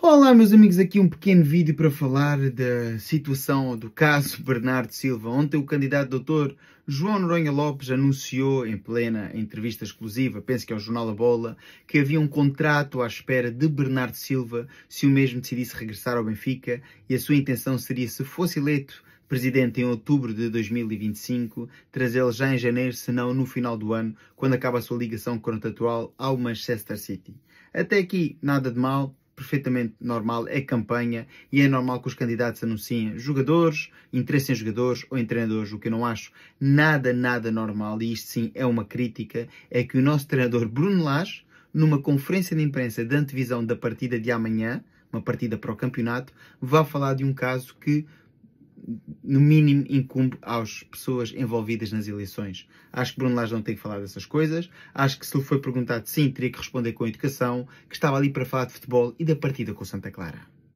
Olá meus amigos, aqui um pequeno vídeo para falar da situação do caso Bernardo Silva. Ontem o candidato doutor João Noronha Lopes anunciou em plena entrevista exclusiva, penso que é o jornal A Bola, que havia um contrato à espera de Bernardo Silva se o mesmo decidisse regressar ao Benfica e a sua intenção seria, se fosse eleito presidente em outubro de 2025, trazê-lo já em janeiro, se não no final do ano, quando acaba a sua ligação contratual ao Manchester City. Até aqui nada de mal. Perfeitamente normal, é campanha e é normal que os candidatos anunciem jogadores, interesse em jogadores ou em treinadores. O que eu não acho nada normal, e isto sim é uma crítica, é que o nosso treinador Bruno Lage, numa conferência de imprensa de antevisão da partida de amanhã, uma partida para o campeonato, vá falar de um caso que no mínimo incumbe às pessoas envolvidas nas eleições. Acho que Bruno Lage não tem que falar dessas coisas. Acho que se lhe foi perguntado, sim, teria que responder com educação, que estava ali para falar de futebol e da partida com o Santa Clara.